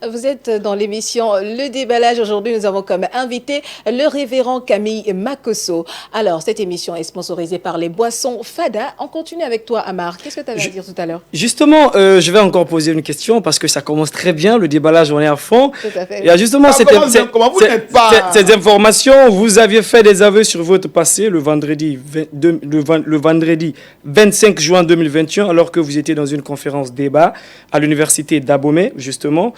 Vous êtes dans l'émission Le Déballage. Aujourd'hui, nous avons comme invité le révérend Camille Makosso. Alors, cette émission est sponsorisée par les boissons Fada. On continue avec toi, Amar. Qu'est-ce que tu avais à dire tout à l'heure? Justement, je vais encore poser une question parce que ça commence très bien. Le déballage, on est à fond. Tout à fait. Il y a justement cette information. Vous aviez fait des aveux sur votre passé le vendredi 25 juin 2021, alors que vous étiez dans une conférence débat à l'université d'Abomey, justement.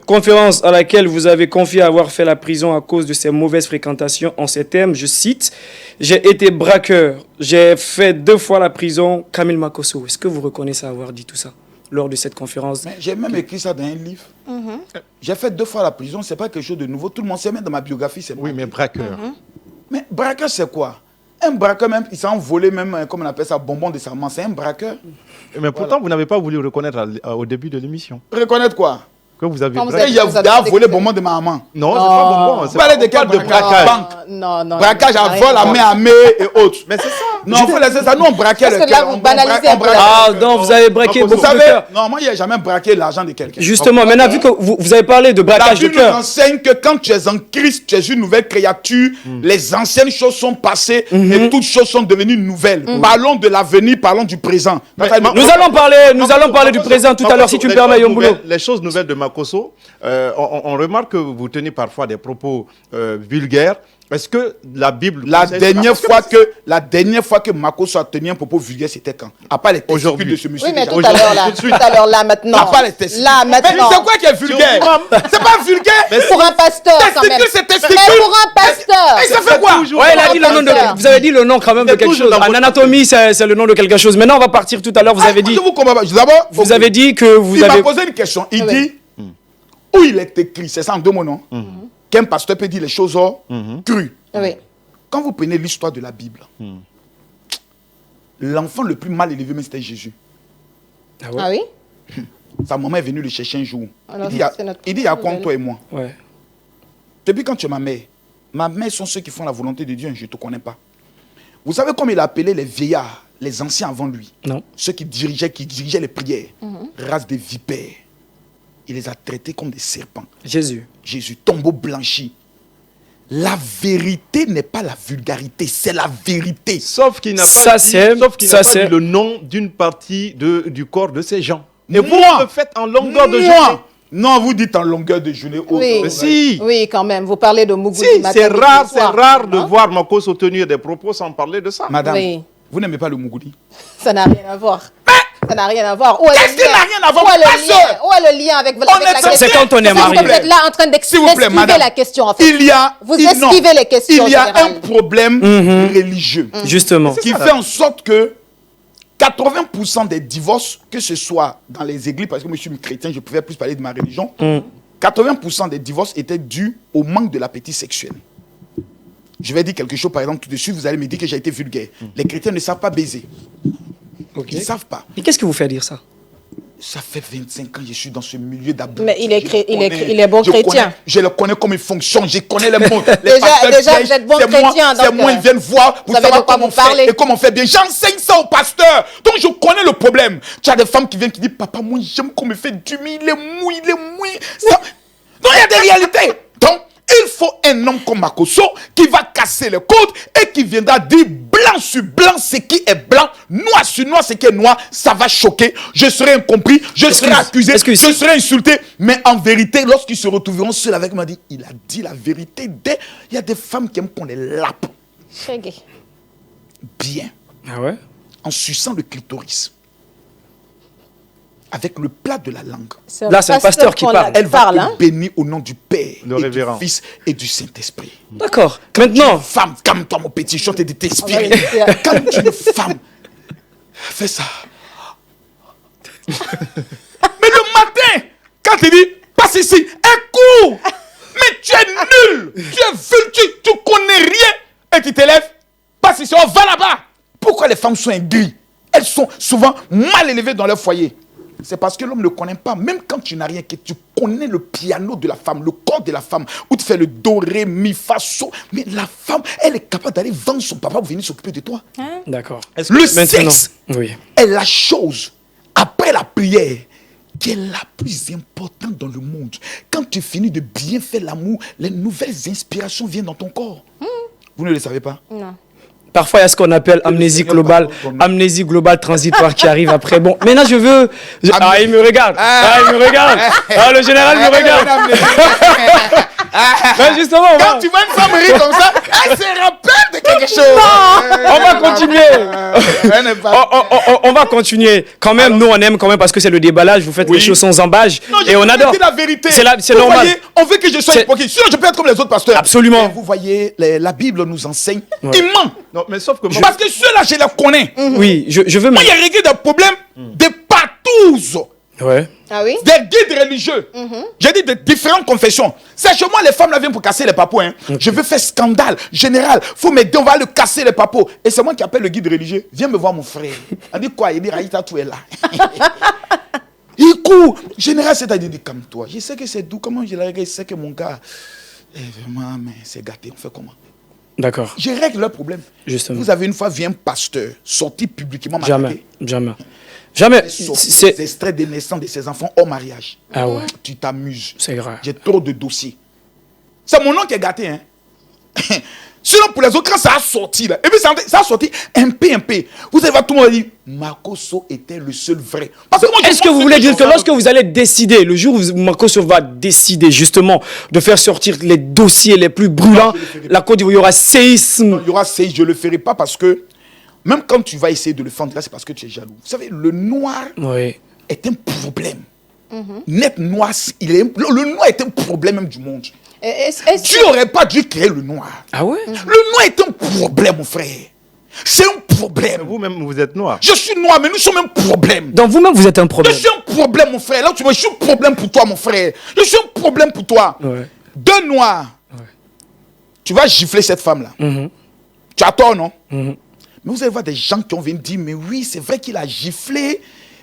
Conférence à laquelle vous avez confié avoir fait la prison à cause de ses mauvaises fréquentations en ces termes. Je cite: j'ai été braqueur, j'ai fait 2 fois la prison. Camille Makosso, est-ce que vous reconnaissez avoir dit tout ça lors de cette conférence? J'ai même écrit ça dans un livre. J'ai fait 2 fois la prison, c'est pas quelque chose de nouveau. Tout le monde sait, même dans ma biographie, c'est Oui, mais braqueur. Mais braqueur, c'est quoi? Un braqueur, même, il s'est envolé, même, comme on appelle ça, bonbon de serment. C'est un braqueur. Mais pourtant, vous n'avez pas voulu reconnaître au début de l'émission Reconnaître quoi? que vous avez Quand braqué. Il a volé bonbon de ma maman. Non, c'est pas bonbon. Vous parlez de quel braquage? Non. Braquage à vol, à main et autres. Mais c'est ça. Non, il faut laisser ça. Nous, on braquait Parce le que là, cœur. vous banalisez un peu. Ah, donc vous avez braqué Vous beaucoup de savez, cœurs. non, moi, il n'y a jamais braqué l'argent de quelqu'un. Justement, maintenant, vu que vous avez parlé de La braquage de Bible nous cœur, enseigne que quand tu es en Christ, tu es une nouvelle créature. Les anciennes choses sont passées et toutes choses sont devenues nouvelles. Parlons de l'avenir, parlons du présent. nous allons parler du présent tout à l'heure, si tu me permets, Yomboulou. Les choses nouvelles de Makosso, on remarque que vous tenez parfois des propos vulgaires. Est-ce que la Bible... La dernière fois que Makosso a tenu un propos vulgaire, c'était quand? À part les testicules de ce monsieur. Oui, mais déjà. tout à l'heure, là, maintenant. À part les testicules. Là, Mais maintenant. c'est quoi qui est vulgaire? C'est pas vulgaire. Pour un pasteur, quand même. Testicule, c'est testicule. Mais pour un pasteur. Et ça fait quoi? Ouais, il a dit le nom de, vous avez dit le nom quand même de quelque chose. En anatomie, c'est le nom de quelque chose. Maintenant, on va partir tout à l'heure. Vous avez dit, D'abord, vous avez dit que vous il m'a avez. posé une question. Il dit, où il est écrit, c'est ça en 2 mots, non? Qu'un pasteur peut dire les choses crues. Oui. Quand vous prenez l'histoire de la Bible, l'enfant le plus mal élevé, c'était Jésus. Ah oui? Sa maman est venue le chercher un jour. Alors, Il dit, c'est notre il y a quoi nouvelle. entre toi et moi? Ouais. Depuis quand tu es ma mère sont ceux qui font la volonté de Dieu, je ne te connais pas. Vous savez comment il a appelé les vieillards, les anciens avant lui? Non. Ceux qui dirigeaient les prières, race de vipères. Il les a traités comme des serpents. Jésus. Jésus, tombeau blanchi. La vérité n'est pas la vulgarité, c'est la vérité. Sauf qu'il n'a Ça, pas c'est- dit le nom d'une partie du corps de ces gens. Et vous Moi, le faites en longueur de journée. Moi, non, vous dites en longueur de journée. Oui. Mais si, Oui, quand même. Vous parlez de Mougoudi. si, matin, c'est midi, soir. rare de Hein? voir Makosso tenir des propos sans parler de ça. Madame, Oui. vous n'aimez pas le Mougoudi? Ça n'a rien à voir. Ça n'a rien à voir. Qu'est-ce qui n'a rien à voir? Où est Ma le sœur, lien? Où est le lien avec la question? C'est quand on est Vous marié. êtes là en train S'il vous plaît, d'esquiver madame. la question, en fait. Vous non. esquivez les questions. Il y a générales. un problème religieux Justement. qui fait en sorte que 80% des divorces, que ce soit dans les églises, parce que moi je suis chrétien, je pouvais plus parler de ma religion, 80% des divorces étaient dus au manque de l'appétit sexuel. Je vais dire quelque chose, par exemple, tout de suite, vous allez me dire que j'ai été vulgaire. Les chrétiens ne savent pas baiser. Ok. Ils ne savent pas. Et qu'est-ce qui vous fait dire ça? Ça fait 25 ans que je suis dans ce milieu d'abus. Mais il est bon chrétien. Je le connais comme il fonctionne. Je connais les mots. Déjà, vous êtes bon chrétien, C'est donc, moi, ils viennent voir pour savez savoir de quoi comment vous on parlez. fait et comment on fait bien. J'enseigne ça au pasteur. Donc, je connais le problème. Tu as des femmes qui viennent qui disent, papa, moi, j'aime qu'on me fait du mille, il est mou. Ça... Donc, il y a des réalités. Donc, il faut un homme comme Makosso qui va casser les codes et qui viendra dire blanc sur blanc ce qui est blanc, noir sur noir ce qui est noir. Ça va choquer. Je serai incompris, je serai accusé, je serai insulté. Mais en vérité, lorsqu'ils se retrouveront seuls avec moi, il a dit la vérité. Il y a des femmes qui aiment qu'on les lappe. Bien. Ah ouais? En suçant le clitoris. Avec le plat de la langue. Là, c'est un pasteur qui parle. Elle va te bénir au nom du Père, Le et révérend. du Fils et du Saint-Esprit. D'accord. Maintenant. Femme, calme-toi mon petit, je t'ai de t'inspirer. Quand tu es une femme, fais ça. Mais le matin, quand tu dis, passe ici, un coup. Mais tu es nul, tu es vulgaire, tu connais rien. Et tu t'élèves, passe ici, on va là-bas. Pourquoi les femmes sont aigries? Elles sont souvent mal élevées dans leur foyer. C'est parce que l'homme ne connaît pas, même quand tu n'as rien, que tu connais le piano de la femme, le corps de la femme, où tu fais le do, ré, mi, fa, so. Mais la femme, elle est capable d'aller vendre son papa pour venir s'occuper de toi. D'accord. Le sexe Oui. est la chose, après la prière, qui est la plus importante dans le monde. Quand tu finis de bien faire l'amour, les nouvelles inspirations viennent dans ton corps. Vous ne le savez pas? Non. Parfois, il y a ce qu'on appelle amnésie globale transitoire qui arrive après. Bon, maintenant je veux... Ah, il me regarde. Il me regarde. Ah, le général me regarde. Ben justement, quand tu vois une femme rire comme ça, elle se rappelle de quelque chose. On va continuer. On va continuer. Quand même, nous, on aime quand même parce que c'est le déballage. Vous faites les choses sans embâche. Non, et on adore. C'est la vérité. C'est normal. Voyez, on veut que je sois hypocrite. Sinon, je peux être comme les autres pasteurs. Absolument. Mais vous voyez, la Bible nous enseigne. Il ment. Non, mais sauf que moi... Parce que ceux-là, je les connais. Oui, je veux... Moi, il y a réglé des problèmes de partout. Ouais. Ah oui? Des guides religieux. J'ai dit de différentes confessions. C'est chez moi, les femmes là viennent pour casser les papos. Je veux faire scandale. Général, faut m'aider, on va le casser les papos. Et c'est moi qui appelle le guide religieux. Viens me voir mon frère. Elle dit quoi? Il dit Raïta, tout est là. Il court. Général, c'est-à-dire, calme-toi. Je sais que c'est doux. Comment je la regarde? Je sais que mon gars, vraiment, mais c'est gâté. On fait comment? D'accord. Je règle leur problème. Justement. Vous avez une fois vu un pasteur sorti publiquement Jamais. sorti C'est... des extraits de naissance de ses enfants au mariage. Ah ouais. Tu t'amuses. C'est grave. J'ai trop de dossiers. C'est mon nom qui est gâté, hein. Sinon, pour les autres, quand ça a sorti, là, et puis ça a sorti un peu. Vous savez, tout le monde dit, Makosso était le seul vrai. Parce que moi, Est-ce que vous voulez dire que lorsque vous allez décider, le jour où Makosso va décider justement de faire sortir les dossiers les plus brûlants, la Côte d'Ivoire, il y aura séisme? Non, il y aura séisme, je ne le ferai pas parce que, même quand tu vas essayer de le faire, c'est parce que tu es jaloux. Vous savez, le noir est un problème. Net noir, le noir est un problème même du monde. Tu n'aurais pas dû créer le noir. Ah ouais? Le noir est un problème, mon frère. C'est un problème. Vous-même, vous êtes noir. Je suis noir, mais nous sommes un problème. Donc vous-même, vous êtes un problème. Je suis un problème, mon frère. Là, tu vois, je suis un problème pour toi, mon frère. Je suis un problème pour toi. Ouais. Deux noirs. Tu vas gifler cette femme-là. Tu as tort, non? Mais vous allez voir des gens qui ont venir dire, mais oui, c'est vrai qu'il a giflé,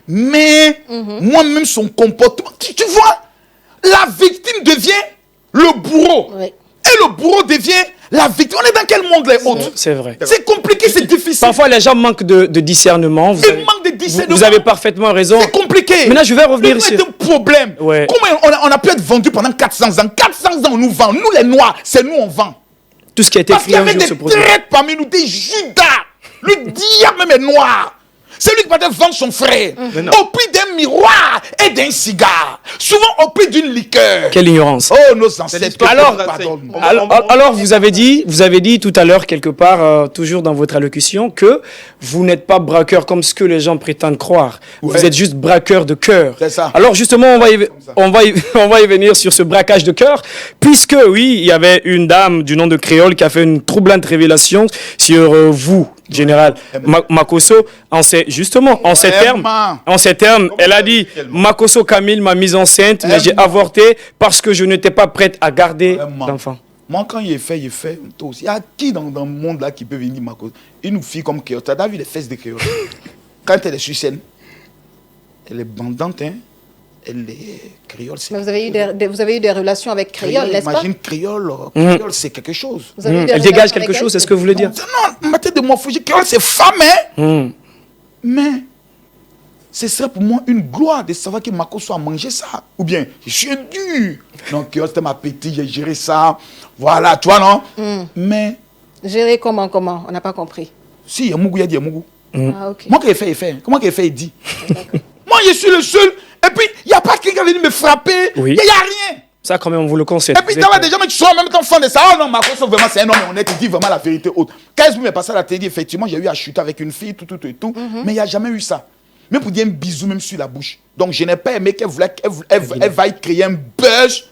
mais moi-même, son comportement... Tu vois, la victime devient le bourreau. Oui. Et le bourreau devient la victime. On est dans quel monde, les autres? C'est vrai. C'est compliqué, c'est difficile. Parfois, les gens manquent de discernement. Ils manquent de discernement. Vous avez parfaitement raison. C'est compliqué. Maintenant, je vais revenir ici. sur... C'est un problème. Ouais. Comment on a pu être vendu pendant 400 ans? 400 ans, on nous vend. Nous, les Noirs, c'est nous, on vend. Tout ce qui a été Parce qu'il y écrit un avait jour se des produit. traites parmi nous, des Judas. Le diable même est noir. C'est lui qui va te vendre son frère. Au prix d'un miroir et d'un cigare. Souvent au prix d'une liqueur. Quelle ignorance. Oh, nos ancêtres. Alors, vous avez dit tout à l'heure, quelque part, toujours dans votre allocution, que vous n'êtes pas braqueur comme ce que les gens prétendent croire. Ouais. Vous êtes juste braqueur de cœur. C'est ça. Alors, justement, on va y venir sur ce braquage de cœur, puisque, oui, il y avait une dame du nom de Créole qui a fait une troublante révélation sur vous, général Makosso, en ces termes, elle a dit, Makosso Camille m'a mise enceinte, mais j'ai avorté parce que je n'étais pas prête à garder l'enfant. Moi, quand il est fait, toi aussi. Il y a qui dans le monde là qui peut venir Makosso? Une fille comme Créole. Tu as vu les fesses de Créole? Quand elle est sur scène, elle est bandante, hein? Elle est créole. Mais vous avez eu des relations avec Créole, n'est-ce pas? Imagine Créole, c'est quelque chose. Elle dégage quelque chose, c'est ce que vous voulez dire? Non, ma tête de morphologie, Créole, c'est femme, hein? Mais ce serait pour moi une gloire de savoir que Makosso a mangé ça. Ou bien, je suis dur. Non, Créole, c'était ma petite, j'ai géré ça. Voilà, tu vois, non? Mais. Gérer comment? On n'a pas compris. Si, Yamougou, il a dit Yamougou. Ah, ok. Moi, qu'il fait. Comment qu'il fait, il dit. Moi, je suis le seul. Et puis, il n'y a pas quelqu'un qui est venu me frapper. Il n'y a rien. Ça, quand même, on vous le concède. Et puis, tu vois des gens qui sont en même temps fans de ça. Oh non, Makosso, vraiment, c'est un homme honnête. Il dit vraiment la vérité haute. Quand il m'est passé à la télé, effectivement, j'ai eu à chuter avec une fille, tout. Mais il n'y a jamais eu ça. Même pour dire un bisou, même sur la bouche. Donc, je n'ai pas aimé qu'elle va créer un buzz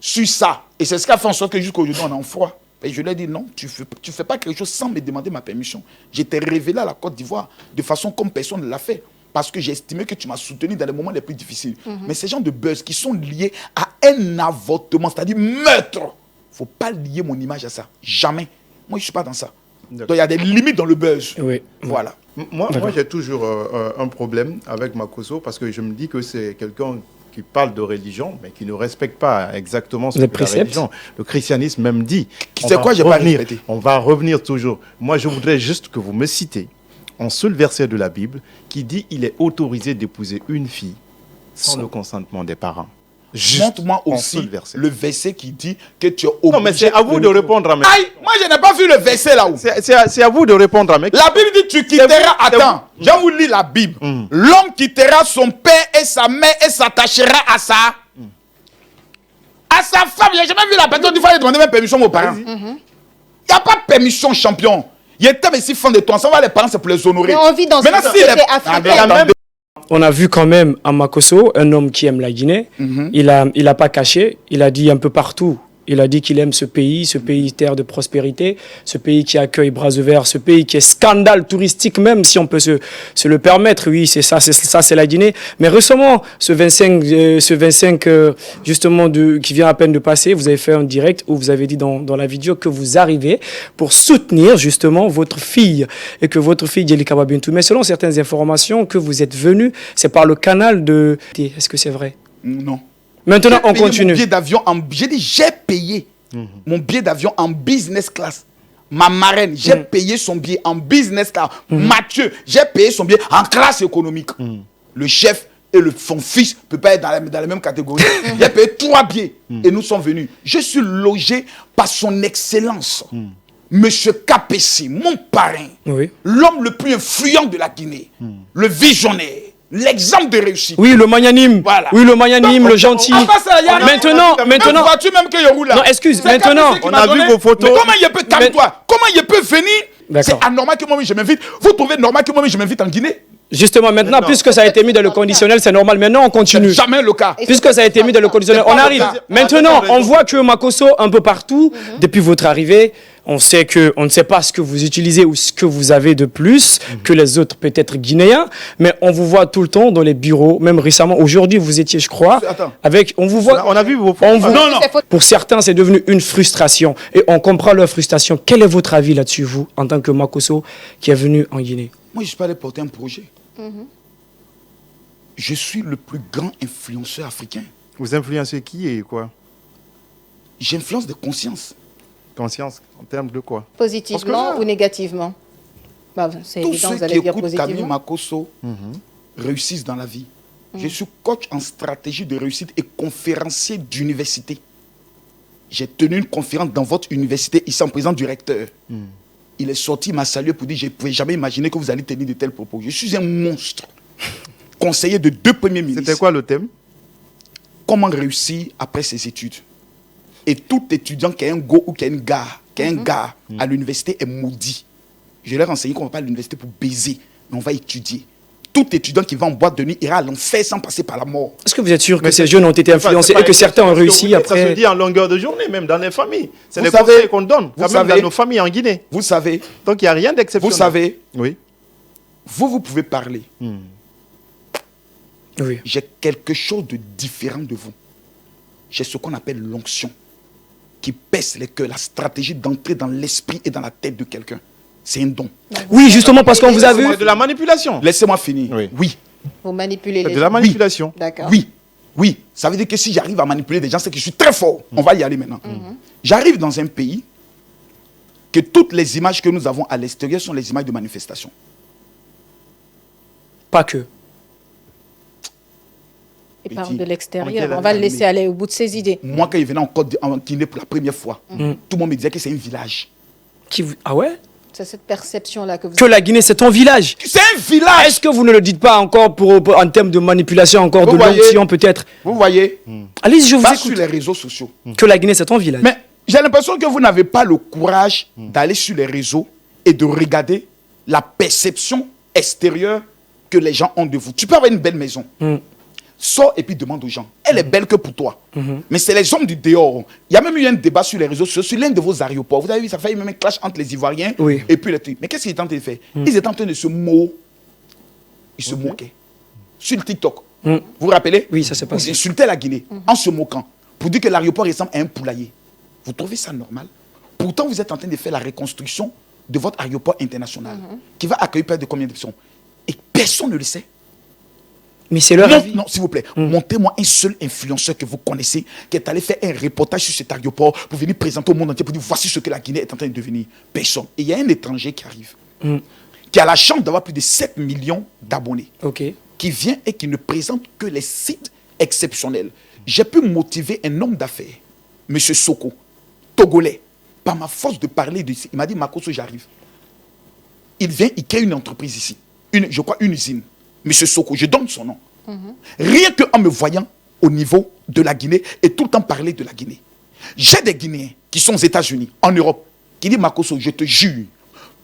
sur ça. Et c'est ce qui a fait en sorte que jusqu'aujourd'hui, on est en froid. Et je lui ai dit non, tu fais pas quelque chose sans me demander ma permission. J'étais révélé à la Côte d'Ivoire de façon comme personne ne l'a fait. Parce que j'ai estimé que tu m'as soutenu dans les moments les plus difficiles. Mais ces gens de buzz qui sont liés à un avortement, c'est-à-dire meurtre, il ne faut pas lier mon image à ça. Jamais. Moi, je ne suis pas dans ça. Donc, il y a des limites dans le buzz. Oui. Voilà. Moi j'ai toujours un problème avec Makosso parce que je me dis que c'est quelqu'un qui parle de religion, mais qui ne respecte pas exactement ce que la religion. Le christianisme même dit. C'est quoi, j'ai pas répété. On va revenir toujours. Moi, je voudrais juste que vous me citez un seul verset de la Bible qui dit il est autorisé d'épouser une fille Sans le consentement des parents. Montre-moi En aussi seul verset. le verset qui dit que tu es obligé. Non, mais c'est à vous de répondre à mes Aïe, moi je n'ai pas vu le verset là-haut. C'est à vous de répondre à mes La Bible dit tu quitteras. C'est vous. Attends, je vous lis la Bible. L'homme quittera son père et sa mère et s'attachera à sa femme. J'ai jamais vu la personne il fallait demander même permission aux parents. Il n'y a pas de permission, champion. Il était ici fan de toi. Ça va, les parents, c'est pour les honorer. Mais on vit dans une Maintenant, si société les- africaine. Attendez. On a vu quand même à Makosso un homme qui aime la Guinée. Il a pas caché. Il a dit un peu partout. Il a dit qu'il aime ce pays terre de prospérité, ce pays qui accueille bras ouverts, ce pays qui est scandale touristique même, si on peut se le permettre. Oui, c'est ça, c'est la Guinée. Mais récemment, ce 25 justement qui vient à peine de passer, vous avez fait un direct où vous avez dit dans la vidéo que vous arrivez pour soutenir justement votre fille et que votre fille Djelika Babintou. Mais selon certaines informations que vous êtes venu, c'est par le canal de... Est-ce que c'est vrai? Non. Maintenant, J'ai on payé continue. Mon billet d'avion j'ai dit, j'ai payé mon billet d'avion en business class. Ma marraine, j'ai payé son billet en business class. Mathieu, j'ai payé son billet en classe économique. Le chef et son fils ne peuvent pas être dans la même catégorie. J'ai payé 3 billets et nous sommes venus. Je suis logé par son excellence. Monsieur Kapessi, mon parrain, Oui. l'homme le plus influent de la Guinée, le visionnaire, l'exemple de réussite. Oui, le magnanime. Voilà. Oui, le magnanime, le gentil. Ah, ça, y a Maintenant, Même voiture même que je roule là. Non, excuse, C'est maintenant, Kapessi qui on m'a a vu donné. vos photos. Mais comment il peut, calme-toi, comment il peut venir? D'accord. C'est anormal que moi-même je m'invite. Vous trouvez normal que moi-même je m'invite en Guinée? Justement, maintenant, puisque ça a été mis dans le conditionnel, c'est normal. Maintenant, on continue. Jamais le cas. Puisque ça a été mis dans le conditionnel, on arrive. Maintenant, on voit que Makosso, un peu partout, depuis votre arrivée, on ne sait pas ce que vous utilisez ou ce que vous avez de plus que les autres, peut-être guinéens, mais on vous voit tout le temps dans les bureaux, même récemment. Aujourd'hui, vous étiez, je crois, Attends. on vous voit. On a vu vos On vous- Non, non. Pour certains, c'est devenu une frustration. Et on comprend leur frustration. Quel est votre avis là-dessus, vous, en tant que Makosso, qui est venu en Guinée? Moi, je suis pas allé porter un projet. Je suis le plus grand influenceur africain. Vous influencez qui et quoi? J'influence de conscience. Conscience, en termes de quoi? Positivement ou négativement? Bah, c'est Tous évident, ceux vous qui allez dire écoutent Camille positivement. Makosso réussissent dans la vie. Je suis coach en stratégie de réussite et conférencier d'université. J'ai tenu une conférence dans votre université, ici en présence du recteur. Il est sorti, il m'a salué pour dire, je ne pouvais jamais imaginer que vous allez tenir de tels propos. Je suis un monstre. Conseiller de 2 premiers ministres. C'était quoi le thème? Comment réussir après ses études. Et tout étudiant qui a un go ou qui a une gars, à l'université est maudit. Je leur ai enseigné qu'on ne va pas à l'université pour baiser, mais on va étudier. Tout étudiant qui va en boîte de nuit ira à l'enfer sans passer par la mort. Est-ce que vous êtes sûr que Mais ces jeunes ont été influencés et que certains ont réussi Ça après? se dit en longueur de journée, même dans les familles. C'est Vous les savez- conseils qu'on donne, vous quand même savez- dans nos familles en Guinée. Vous savez, Donc il n'y a rien d'exceptionnel. vous savez, Oui. vous pouvez parler. Oui. J'ai quelque chose de différent de vous. J'ai ce qu'on appelle l'onction, qui pèse les cœurs, la stratégie d'entrer dans l'esprit et dans la tête de quelqu'un. C'est un don. Oui, justement, parce qu'on vous a vu. C'est de la manipulation. Laissez-moi finir. Oui. Oui. Vous manipulez C'est les de la gens. manipulation. D'accord. Oui, oui. Ça veut dire que si j'arrive à manipuler des gens, c'est que je suis très fort. On va y aller maintenant. J'arrive dans un pays que toutes les images que nous avons à l'extérieur sont les images de manifestation. Pas que. Il parle Petit. de Ok, l'extérieur. là, On va le là, laisser aller au bout de ses idées. Moi, quand je venais en Guinée pour la première fois, tout le monde me disait que c'est un village. Ah ouais? C'est cette perception-là que vous Que la Guinée, c'est ton village. C'est un village. Est-ce que vous ne le dites pas encore en termes de manipulation, encore Vous de voyez- l'onction peut-être? Vous voyez, Allez-y, je vous pas sur écoute. les réseaux sociaux. Que la Guinée, c'est ton village. Mais j'ai l'impression que vous n'avez pas le courage d'aller sur les réseaux et de regarder la perception extérieure que les gens ont de vous. Tu peux avoir une belle maison. Sors et puis demande aux gens. Elle est belle que pour toi. Mais c'est les hommes du dehors. Il y a même eu un débat sur les réseaux sociaux, sur l'un de vos aéroports. Vous avez vu, ça fait même un clash entre les Ivoiriens Oui. et puis les trucs. Mais qu'est-ce qu'ils étaient en train de faire? Ils étaient en train de se moquer. Ils se moquaient. Sur le TikTok. Vous vous rappelez? Oui, ça s'est passé. Ils insultaient la Guinée en se moquant. Pour dire que l'aéroport ressemble à un poulailler. Vous trouvez ça normal? Pourtant, vous êtes en train de faire la reconstruction de votre aéroport international qui va accueillir près de combien de personnes? Et personne ne le sait. Mais c'est leur avis. Non, s'il vous plaît, montez-moi un seul influenceur que vous connaissez qui est allé faire un reportage sur cet aéroport pour venir présenter au monde entier pour dire voici ce que la Guinée est en train de devenir. Personne. Et il y a un étranger qui arrive, qui a la chance d'avoir plus de 7 millions d'abonnés. Ok. qui vient et qui ne présente que les sites exceptionnels. J'ai pu motiver un homme d'affaires, M. Soko, togolais, par ma force de parler d'ici. Il m'a dit, Makosso, j'arrive. Il vient, il crée une entreprise ici. Je crois une usine. M. Soko, je donne son nom. Rien qu'en me voyant au niveau de la Guinée et tout le temps parler de la Guinée. J'ai des Guinéens qui sont aux États-Unis, en Europe, qui disent, Makosso, je te jure,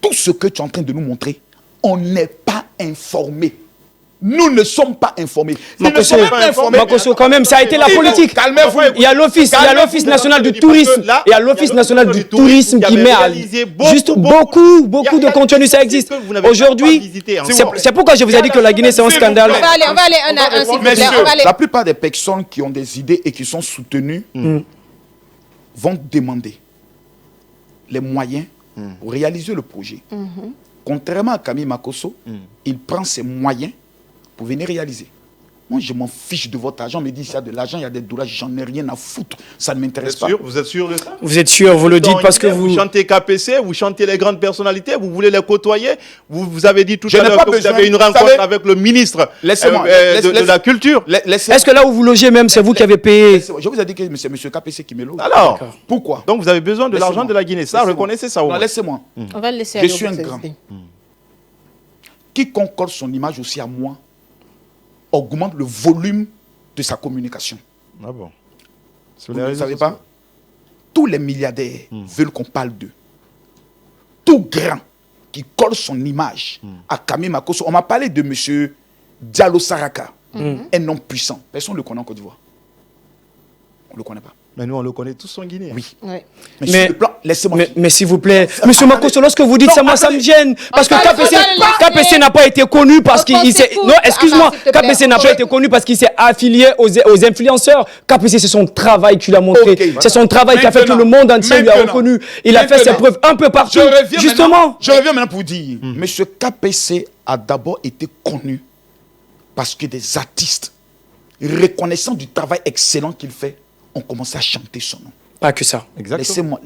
tout ce que tu es en train de nous montrer, on n'est pas informé. Nous ne sommes pas informés. Makosso, quand même, ça a été la politique. Calmez-vous. Il y a l'Office national du tourisme. Il y a l'Office national du tourisme qui met à juste beaucoup de contenu. Ça existe. Aujourd'hui, c'est pourquoi je vous ai dit que la Guinée, c'est un scandale. On va aller s'il vous plaît. Messieurs, la plupart des personnes qui ont des idées et qui sont soutenues vont demander les moyens pour réaliser le projet. Contrairement à Camille Makosso, il prend ses moyens pour venir réaliser. Moi, je m'en fiche de votre argent. On me dit, s'il y a de l'argent, il y a des dollars, j'en ai rien à foutre. Ça ne m'intéresse pas. Vous êtes sûr de ça? Vous êtes sûr, vous le dites parce que vous chantez KPC, vous chantez les grandes personnalités, vous voulez les côtoyer. Vous avez dit tout à l'heure que vous avez une rencontre avec le ministre de la Culture. Est-ce que là où vous logez même, c'est vous qui avez payé? Je vous ai dit que c'est M. KPC qui me loge. Alors, pourquoi? Donc vous avez besoin de l'argent de la Guinée. Ça, reconnaissez ça. Non, laissez-moi. On va le laisser. Je suis un grand. Quiconque colle son image aussi à moi augmente le volume de sa communication. Ah bon? Vous ne savez pas? Tous les milliardaires veulent qu'on parle d'eux. Tout grand qui colle son image à Camille Makosso. On m'a parlé de M. Diallo Saraka, un homme puissant. Personne ne le connaît en Côte d'Ivoire. On ne le connaît pas. Mais nous, on le connaît tous en Guinée. Oui. Ouais. Mais s'il vous plaît, Monsieur Makosso, lorsque vous dites ça, moi ça me gêne. Parce que KPC n'a pas été connu parce qu'il s'est... Non, excuse-moi, KPC n'a pas été connu parce qu'il s'est affilié aux influenceurs. KPC, c'est son travail qu'il a montré. C'est son travail qui a fait que le monde entier lui a reconnu. Il a fait ses preuves un peu partout. Justement. Je reviens maintenant pour dire, Monsieur KPC a d'abord été connu parce que des artistes reconnaissant du travail excellent qu'il fait ont commencé à chanter son nom. Pas que ça. Laissez-moi.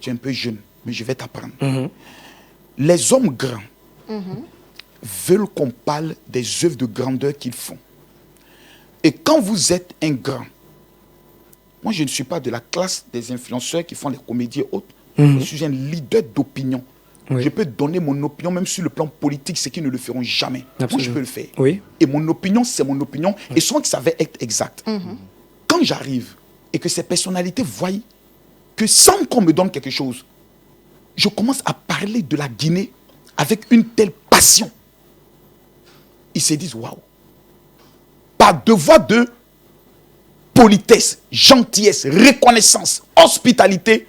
Tu es un peu jeune, mais je vais t'apprendre. Les hommes grands veulent qu'on parle des œuvres de grandeur qu'ils font. Et quand vous êtes un grand, moi je ne suis pas de la classe des influenceurs qui font les comédies et autres. Je suis un leader d'opinion. Je peux donner mon opinion même sur le plan politique, ce qui ne le feront jamais. Absolument. Moi je peux le faire. Oui. Et mon opinion, c'est mon opinion. Et souvent que ça va être exact. Quand j'arrive et que ces personnalités voient que sans qu'on me donne quelque chose, je commence à parler de la Guinée avec une telle passion. Ils se disent, waouh, par devoir de politesse, gentillesse, reconnaissance, hospitalité,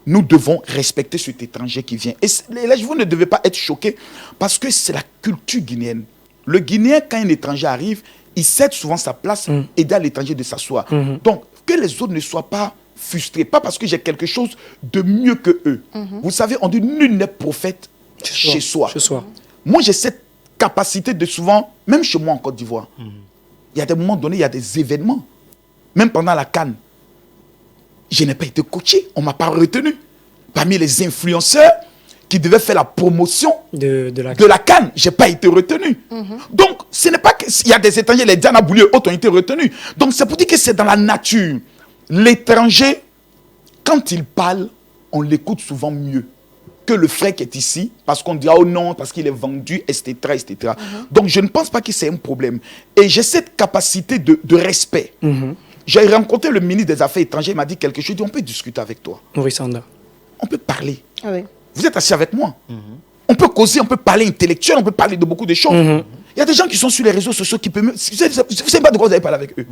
nous devons respecter cet étranger qui vient. Et là, vous ne devez pas être choqués parce que c'est la culture guinéenne. Le Guinéen, quand un étranger arrive, il cède souvent sa place, aider à l'étranger de s'asseoir. Donc, que les autres ne soient pas frustrés, pas parce que j'ai quelque chose de mieux que eux. Vous savez, on dit nul n'est prophète chez soi. Moi, j'ai cette capacité de souvent, même chez moi en Côte d'Ivoire, il y a des moments donnés, il y a des événements. Même pendant la CAN, je n'ai pas été coaché, on ne m'a pas retenu. Parmi les influenceurs qui devaient faire la promotion de la CAN, je n'ai pas été retenu. Donc, ce n'est pas qu'il y a des étrangers, les Diana Boulieu et autres ont été retenus. Donc, c'est pour dire que c'est dans la nature. L'étranger, quand il parle, on l'écoute souvent mieux que le frère qui est ici, parce qu'on dit, oh non, parce qu'il est vendu, etc. etc. Donc, je ne pense pas que c'est un problème. Et j'ai cette capacité de respect. J'ai rencontré le ministre des Affaires étrangères, il m'a dit quelque chose, il dit, on peut discuter avec toi. Oui, Sanda. On peut parler. Ah oui. Vous êtes assis avec moi. On peut causer, on peut parler intellectuel, on peut parler de beaucoup de choses. Il y a des gens qui sont sur les réseaux sociaux qui peuvent... Vous ne savez pas de quoi vous avez parlé avec eux.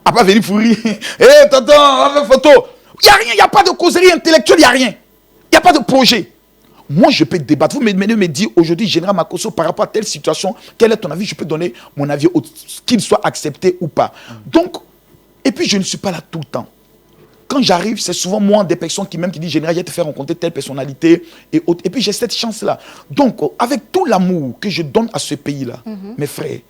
Après, venir pour rire. Hé, tonton, on fait photo. Il n'y a rien, il n'y a pas de causerie intellectuelle, il n'y a rien. Il n'y a pas de projet. Moi, je peux débattre. Vous me dites aujourd'hui, Général Makosso, par rapport à telle situation, quel est ton avis? Je peux donner mon avis, qu'il soit accepté ou pas. Donc, et puis je ne suis pas là tout le temps. Quand j'arrive, c'est souvent moi, des personnes qui disent, Général, je vais te faire rencontrer telle personnalité et autres. Et puis j'ai cette chance-là. Donc, avec tout l'amour que je donne à ce pays-là, mes frères,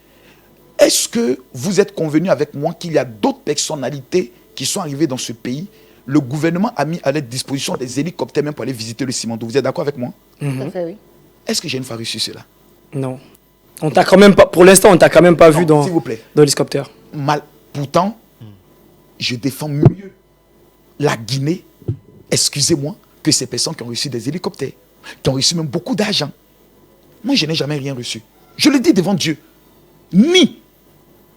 est-ce que vous êtes convenus avec moi qu'il y a d'autres personnalités qui sont arrivées dans ce pays? Le gouvernement a mis à leur disposition des hélicoptères même pour aller visiter le Cimento. Vous êtes d'accord avec moi? Tout à fait, oui. Est-ce que j'ai une fois reçu cela? Non. On t'a quand même pas, pour l'instant, on t'a quand même pas vu dans s'il vous plaît. l'hélicoptère. Pourtant, je défends mieux la Guinée, excusez-moi, que ces personnes qui ont reçu des hélicoptères, qui ont reçu même beaucoup d'argent. Moi, je n'ai jamais rien reçu. Je le dis devant Dieu.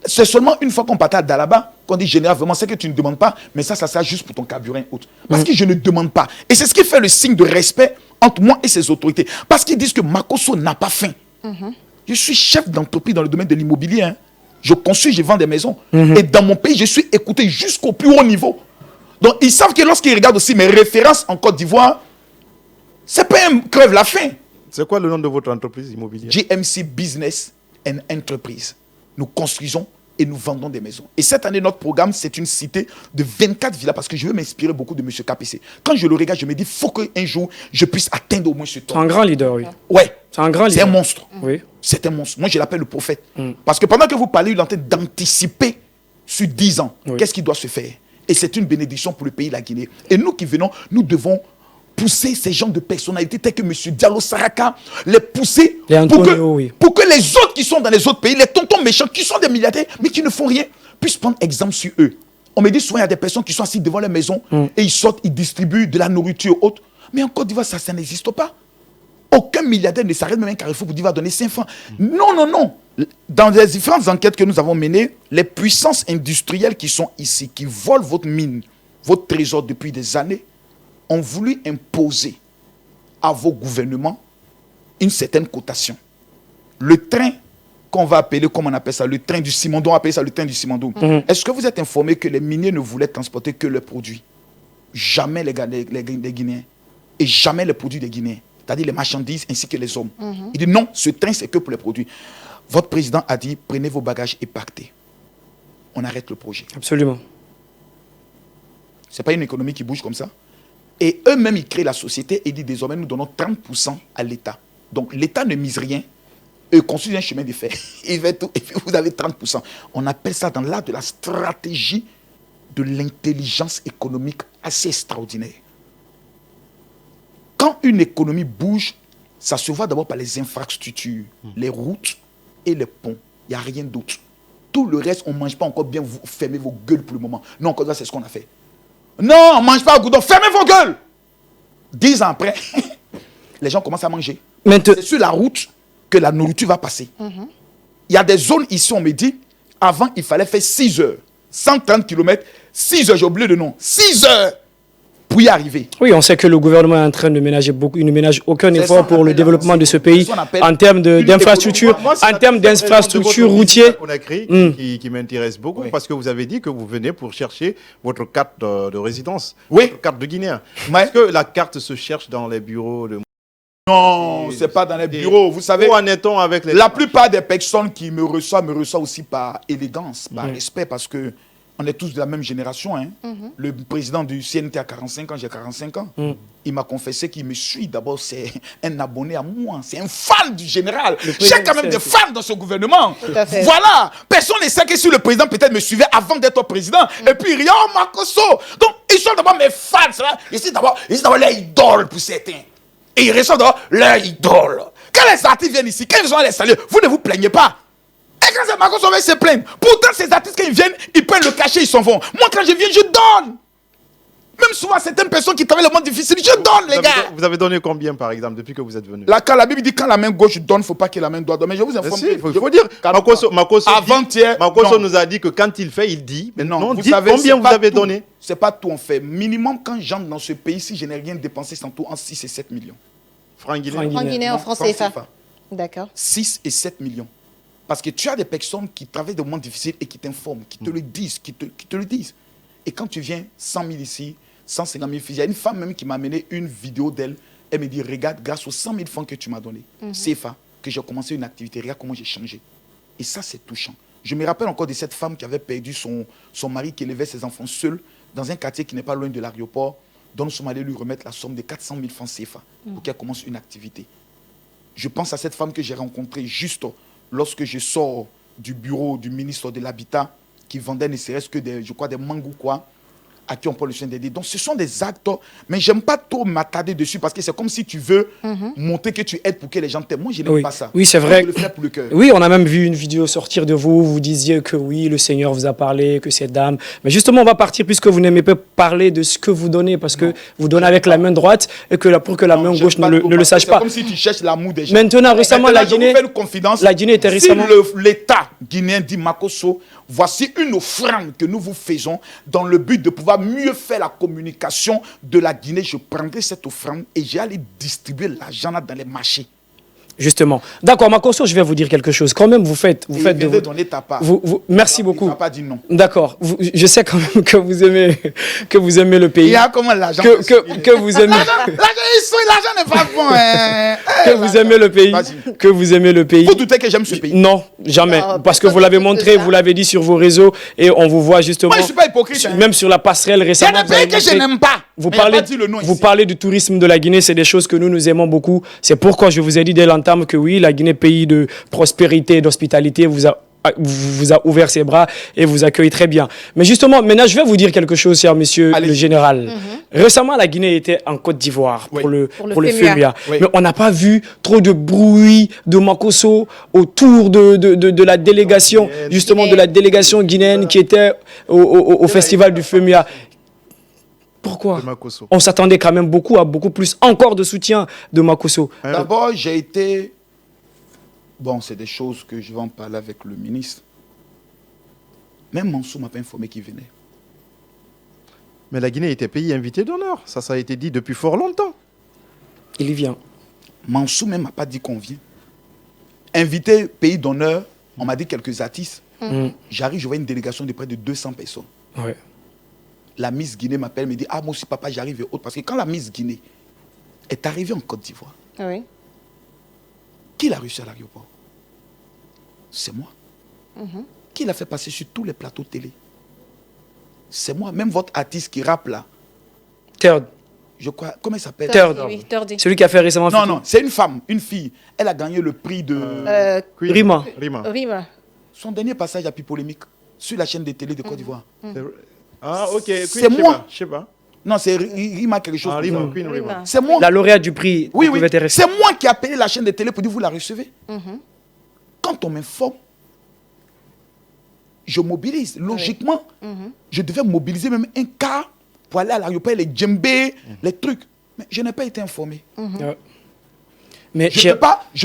C'est seulement une fois qu'on partait à Dalaba qu'on dit général, vraiment, c'est que tu ne demandes pas, mais ça sert juste pour ton carburant et autres. Parce que je ne demande pas. Et c'est ce qui fait le signe de respect entre moi et ces autorités. Parce qu'ils disent que Makosso n'a pas faim. Je suis chef d'entreprise dans le domaine de l'immobilier. Hein. Je construis, je vends des maisons. Et dans mon pays, je suis écouté jusqu'au plus haut niveau. Donc, ils savent que lorsqu'ils regardent aussi mes références en Côte d'Ivoire, c'est pas un crève la faim. C'est quoi le nom de votre entreprise immobilière? GMC Business and Enterprise. Nous construisons et nous vendons des maisons. Et cette année, notre programme, c'est une cité de 24 villas parce que je veux m'inspirer beaucoup de M. KPC. Quand je le regarde, je me dis, il faut qu'un jour, je puisse atteindre au moins ce temps. C'est un grand leader, oui. Ouais. C'est un grand leader. C'est un monstre. Oui. C'est un monstre. Moi, je l'appelle le prophète. Parce que pendant que vous parlez, il est en train d'anticiper sur 10 ans. Oui. Qu'est-ce qui doit se faire? Et c'est une bénédiction pour le pays, la Guinée. Et nous qui venons, nous devons pousser ces gens de personnalités tels que M. Diallo Saraka, les pousser Et Antonio, pour que les autres qui sont dans les autres pays, les tontons méchants qui sont des milliardaires, mais qui ne font rien, puissent prendre exemple sur eux. On me dit souvent, il y a des personnes qui sont assises devant leur maison et ils sortent, ils distribuent de la nourriture autre. Mais en Côte d'Ivoire, ça n'existe pas. Aucun milliardaire ne s'arrête même un carrefour pour dire va donner 5 francs. Non, non, non. Dans les différentes enquêtes que nous avons menées, les puissances industrielles qui sont ici, qui volent votre mine, votre trésor depuis des années, ont voulu imposer à vos gouvernements une certaine cotation. Le train qu'on va appeler, comme on appelle ça, le train du Simandou, on appelle ça le train du Simandou. Est-ce que vous êtes informé que les miniers ne voulaient transporter que leurs produits? Jamais les Guinéens. Et jamais les produits des Guinéens. C'est-à-dire les marchandises ainsi que les hommes. Il dit non, ce train c'est que pour les produits. Votre président a dit, prenez vos bagages et partez. On arrête le projet. Absolument. Ce n'est pas une économie qui bouge comme ça. Et eux-mêmes, ils créent la société et disent désormais, nous donnons 30% à l'État. Donc l'État ne mise rien. Eux construisent un chemin de fer. Il fait tout, et puis vous avez 30%. On appelle ça dans l'art de la stratégie de l'intelligence économique assez extraordinaire. Quand une économie bouge, ça se voit d'abord par les infrastructures, les routes et les ponts. Il n'y a rien d'autre. Tout le reste, on ne mange pas encore bien, vous fermez vos gueules pour le moment. Non, encore c'est ce qu'on a fait. Non, on ne mange pas au goudron, fermez vos gueules. 10 ans après, les gens commencent à manger. C'est sur la route que la nourriture va passer. Il y a des zones ici, on me dit, avant, il fallait faire 6 heures. 130 km, 6 heures, j'ai oublié le nom. 6 heures pour y arriver. Oui, on sait que le gouvernement est en train de ménager beaucoup, il ne ménage aucun effort pour le développement de ce pays en termes d'infrastructures, en termes d'infrastructures routières. Qui m'intéresse beaucoup parce que vous avez dit que vous venez pour chercher votre carte de résidence, votre carte de Guinéen. Est-ce que la carte se cherche dans les bureaux de... Non, c'est pas dans les bureaux. Vous savez, où en est-on avec les... La plupart des personnes qui me reçoivent aussi par élégance, par respect, parce que on est tous de la même génération. Hein. Le président du CNT a 45 ans, j'ai 45 ans. Il m'a confessé qu'il me suit. D'abord, c'est un abonné à moi. C'est un fan du général. J'ai quand même des fans dans ce gouvernement. Voilà. Personne ne sait que si le président peut-être me suivait avant d'être président. Et puis, rien, Makosso. Donc, ils sont d'abord mes fans. Ils sont d'abord leur idole pour certains. Et ils reçoivent d'abord leur idole. Quand les artistes viennent ici, quand ils sont à les saluer, vous ne vous plaignez pas. Et quand c'est Makosso, on va se plaindre. Pourtant, ces artistes, quand ils viennent, ils prennent le cachet, ils s'en vont. Moi, quand je viens, je donne. Même souvent, certaines personnes qui travaillent le monde difficile, je donne, les gars. Vous avez donné combien, par exemple, depuis que vous êtes venu? Là, quand la Bible dit quand la main gauche donne, il ne faut pas que la main droite donne. Mais je vous informe. Il faut dire. Makosso nous a dit que quand il fait, il dit. Mais non, dites combien vous avez donné? C'est pas tout, on fait. Minimum, quand j'entre dans ce pays, si je n'ai rien dépensé, c'est en tout en 6 et 7 millions. Francs guinéens. Francs guinéens en francs CFA. D'accord. 6 et 7 millions. Parce que tu as des personnes qui travaillent dans le monde difficile et qui t'informent, qui te le disent, qui te le disent. Et quand tu viens, 100 000 ici, 150 000 filles. Il y a une femme même qui m'a amené une vidéo d'elle. Elle me dit, regarde, grâce aux 100 000 francs que tu m'as donné, CFA, que j'ai commencé une activité. Regarde comment j'ai changé. Et ça, c'est touchant. Je me rappelle encore de cette femme qui avait perdu son mari, qui élevait ses enfants seuls dans un quartier qui n'est pas loin de l'aéroport. Donc nous sommes allés lui remettre la somme de 400 000 francs CFA pour qu'elle commence une activité. Je pense à cette femme que j'ai rencontrée juste lorsque je sors du bureau du ministre de l'Habitat qui vendait ne serait-ce que des mangous quoi. à qui on prend le soin d'aider. Donc, ce sont des actes, mais j'aime pas trop m'attarder dessus parce que c'est comme si tu veux montrer que tu aides pour que les gens t'aiment. Moi, je n'aime pas ça. Oui, c'est vrai. Je le fais pour le cœur. Oui, on a même vu une vidéo sortir de vous. Vous disiez que oui, le Seigneur vous a parlé, que cette dame. Mais justement, on va partir puisque vous n'aimez pas parler de ce que vous donnez parce que vous donnez avec la main droite et que pour que la main gauche ne le sache pas. C'est comme si tu cherches l'amour des gens. Maintenant, récemment, la Guinée était récemment. Si l'État guinéen dit Makosso, voici une offrande que nous vous faisons dans le but de pouvoir mieux faire la communication de la Guinée. Je prendrai cette offrande et j'allais distribuer l'argent là dans les marchés. Justement. D'accord, Makosso, je vais vous dire quelque chose. Quand même, vous faites de vous. Donner ta part. Merci beaucoup. Il va pas dire non. D'accord. Je sais quand même que vous aimez le pays. Il y a comment l'argent que vous aimez. L'argent n'est pas bon. Hein. Que vous aimez le pays. Que vous aimez le pays. Vous doutez que j'aime ce pays? Non, jamais. Non, parce que vous l'avez montré, vous l'avez dit sur vos réseaux et on vous voit justement. Moi, je suis pas hypocrite. Hein. Même sur la passerelle Il y récemment. a des pays que je n'aime pas. Vous parlez du tourisme de la Guinée, c'est des choses que nous aimons beaucoup. C'est pourquoi je vous ai dit dès l'entame que oui, la Guinée, pays de prospérité, d'hospitalité, vous a ouvert ses bras et vous accueille très bien. Mais justement, maintenant, je vais vous dire quelque chose, cher monsieur le général. Récemment, la Guinée était en Côte d'Ivoire pour le FEMIA. Oui. Mais on n'a pas vu trop de bruit de Makosso autour de la délégation, justement de la délégation guinéenne qui était au festival du FEMIA. Pourquoi? On s'attendait quand même à beaucoup plus encore de soutien de Makosso. D'abord, j'ai été... Bon, c'est des choses que je vais en parler avec le ministre. Même Mansour m'a pas informé qu'il venait. Mais la Guinée était pays invité d'honneur. Ça a été dit depuis fort longtemps. Il y vient. Mansour même m'a pas dit qu'on vient. Invité pays d'honneur, on m'a dit quelques artistes. J'arrive, je vois une délégation de près de 200 personnes. Ouais. La Miss Guinée m'appelle, me dit « Ah, moi aussi, papa, j'arrive et autres. » Parce que quand la Miss Guinée est arrivée en Côte d'Ivoire, qui l'a reçu à l'aéroport? C'est moi. Qui l'a fait passer sur tous les plateaux télé? C'est moi. Même votre artiste qui rappe là. Third. Je crois. Comment il s'appelle? Third. Celui qui a fait récemment. Non, non, c'est une femme, une fille. Elle a gagné le prix de... Rima. Son dernier passage a pu polémique sur la chaîne de télé de Côte d'Ivoire. Ah, ok. C'est moi. Je sais pas. Non, c'est Rima quelque chose. Rima. C'est moi. La lauréate du prix. Oui, oui. C'est moi qui ai appelé la chaîne de télé pour dire vous la recevez. Quand on m'informe, je mobilise. Logiquement, je devais mobiliser même un cas pour aller à l'aéroport, les djembés, les trucs. Mais je n'ai pas été informé. Mais je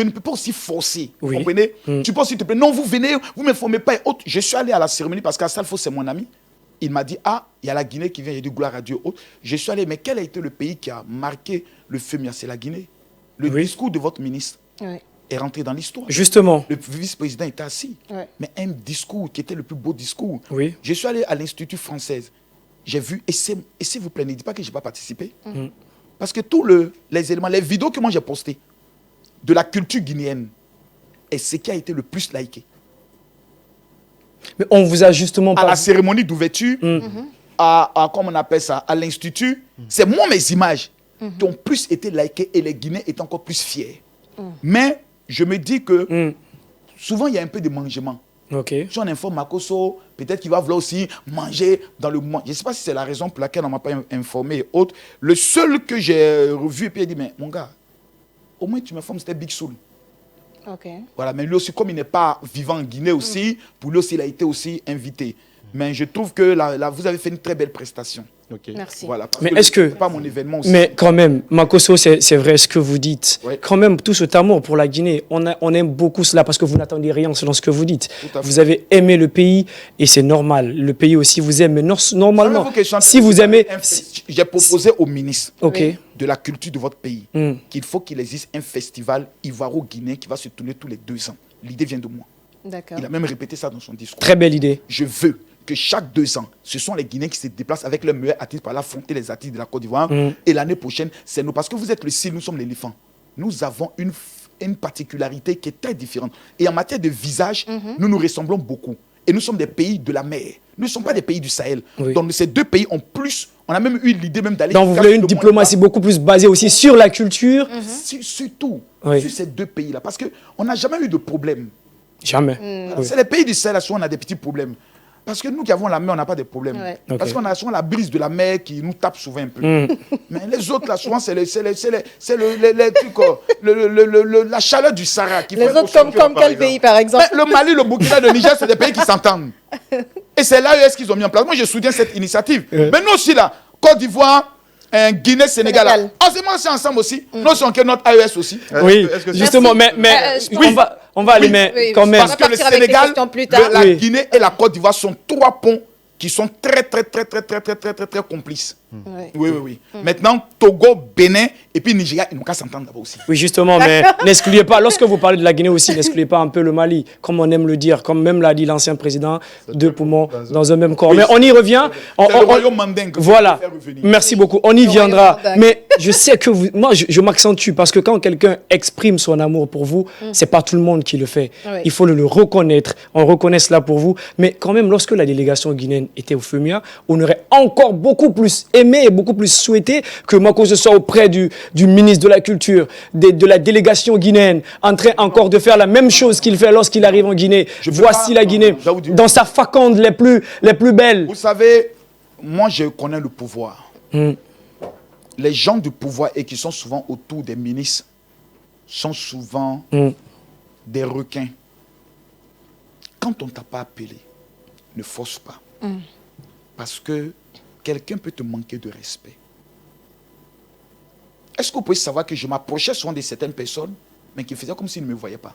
ne peux pas aussi forcer. Vous comprenez? Tu penses, s'il te plaît, non, vous venez, vous ne m'informez pas. Et autres. Je suis allé à la cérémonie parce qu'Assalfo, c'est mon ami. Il m'a dit, ah, il y a la Guinée qui vient, j'ai dit gloire à Dieu. Autre. Je suis allé, mais quel a été le pays qui a marqué le FEMIA? C'est la Guinée. Le discours de votre ministre est rentré dans l'histoire. Justement. Le vice-président était assis. Mais un discours qui était le plus beau discours. Oui. Je suis allé à l'Institut français. J'ai vu, et s'il vous plaît, ne dites pas que je n'ai pas participé. Parce que tous les éléments, les vidéos que moi j'ai postées de la culture guinéenne est ce qui a été le plus liké. Mais on vous a justement à la cérémonie d'ouverture, comment on appelle ça, à l'Institut, c'est moi mes images qui ont plus été likées et les Guinéens étaient encore plus fiers. Mais je me dis que souvent il y a un peu de mangement. Si on informe Makosso, peut-être qu'il va vouloir aussi manger dans le moment. Je ne sais pas si c'est la raison pour laquelle on ne m'a pas informé et autres. Le seul que j'ai revu, et puis il a dit, mais mon gars, au moins tu m'informes, c'était Big Soul. Voilà, mais lui aussi, comme il n'est pas vivant en Guinée aussi, pour lui aussi, il a été aussi invité. Mais je trouve que là, vous avez fait une très belle prestation. Merci. Voilà, parce mais que est-ce que... pas mon événement aussi. Mais quand même, Makosso, c'est vrai ce que vous dites. Quand même, tout cet amour pour la Guinée, on aime beaucoup cela parce que vous n'attendez rien selon ce que vous dites. Vous avez aimé le pays et c'est normal. Le pays aussi vous aime. Mais normalement, si vous aimez... J'ai proposé au ministre de la culture de votre pays qu'il faut qu'il existe un festival ivoiro-guinéen qui va se tourner tous les 2 ans. L'idée vient de moi. Il a même répété ça dans son discours. Très belle idée. Je veux que chaque 2 ans, ce sont les Guinéens qui se déplacent avec leurs meilleurs artistes pour aller affronter les artistes de la Côte d'Ivoire. Et l'année prochaine, c'est nous. Parce que vous êtes le cil, nous sommes l'éléphant. Nous avons une particularité qui est très différente. Et en matière de visage, nous nous ressemblons beaucoup. Et nous sommes des pays de la mer. Nous ne sommes pas des pays du Sahel. Donc ces 2 pays ont plus... On a même eu l'idée même d'aller... Donc vous voulez une diplomatie beaucoup plus basée aussi sur la culture. Surtout sur ces 2 pays-là. Parce qu'on n'a jamais eu de problème. Jamais. C'est les pays du Sahel, là, où on a des petits problèmes. Parce que nous qui avons la mer, on n'a pas de problème. Ouais. Parce qu'on a souvent la brise de la mer qui nous tape souvent un peu. Mais les autres, là, souvent, c'est la chaleur du Sahara qui Les fait autres, qu'on comme quel pays, par exemple? Mais le Mali, le Burkina, le Niger, c'est des pays qui s'entendent. Et c'est l'AES qu'ils ont mis en place. Moi, je soutiens cette initiative. Mais nous aussi, là, Côte d'Ivoire, Guinée, Sénégal. C'est ensemble aussi. Nous sommes que notre AES aussi. Oui, justement, mais on va aller, mais quand même. Parce que le Sénégal, la Guinée et la Côte d'Ivoire sont 3 ponts qui sont très complices. Oui. Maintenant, Togo, Bénin et puis Nigeria, ils n'ont qu'à s'entendre d'abord aussi. Oui, justement, mais n'excluez pas, lorsque vous parlez de la Guinée aussi, n'excluez pas un peu le Mali, comme on aime le dire, comme même l'a dit l'ancien président, 2 poumons dans un même corps. Mais on y revient. C'est le royaume mandingue. Voilà, merci beaucoup, on y viendra. Mais je sais que moi, je m'accentue parce que quand quelqu'un exprime son amour pour vous, c'est pas tout le monde qui le fait. Oui. Il faut le reconnaître, on reconnaît cela pour vous. Mais quand même, lorsque la délégation guinéenne était au FEMIA, on aurait encore beaucoup plus aimé et beaucoup plus souhaité que Makosso soit auprès du ministre de la Culture, de la délégation guinéenne, en train encore de faire la même chose qu'il fait lorsqu'il arrive en Guinée. Voici la Guinée dans sa faconde les plus belles. Vous savez, moi je connais le pouvoir. Les gens du pouvoir et qui sont souvent autour des ministres sont souvent des requins. Quand on ne t'a pas appelé, ne force pas. Parce que quelqu'un peut te manquer de respect. Est-ce que vous pouvez savoir que je m'approchais souvent de certaines personnes, mais qui faisaient comme s'ils ne me voyaient pas?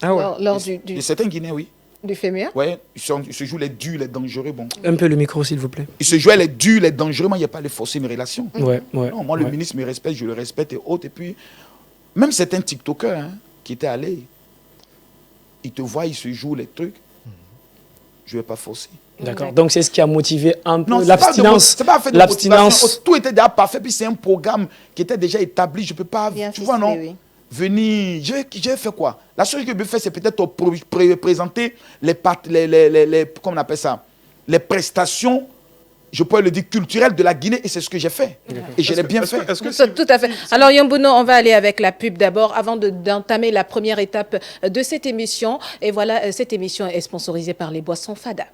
Ah ouais. Lors De certains Guinéens, oui. du FEMIA? Ouais, ils se jouent les durs, les dangereux. Bon. Un peu le micro, s'il vous plaît. Ils se jouaient les durs, les dangereux, mais il n'y a pas de forcer une relation. Ouais. Non, moi, le ministre me respecte, je le respecte et autres. Et puis, même certains TikTokers qui étaient allés, ils te voient, ils se jouent les trucs. Je ne vais pas forcer. D'accord. Donc c'est ce qui a motivé un peu Non, l'abstinence. c'est pas fait de L'abstinence. motivation. Tout était déjà parfait, puis c'est un programme qui était déjà établi. Je ne peux pas, Bien tu vois, ficelé, non, oui. venir. Je vais faire quoi? La seule chose que je peux faire, c'est peut-être présenter comment on appelle ça, les prestations, je pourrais le dire, culturelles de la Guinée, et c'est ce que j'ai fait. Et je l'ai bien fait. Tout à fait. Alors, Yambuno, on va aller avec la pub d'abord, avant d'entamer la première étape de cette émission. Et voilà, cette émission est sponsorisée par les boissons Fada.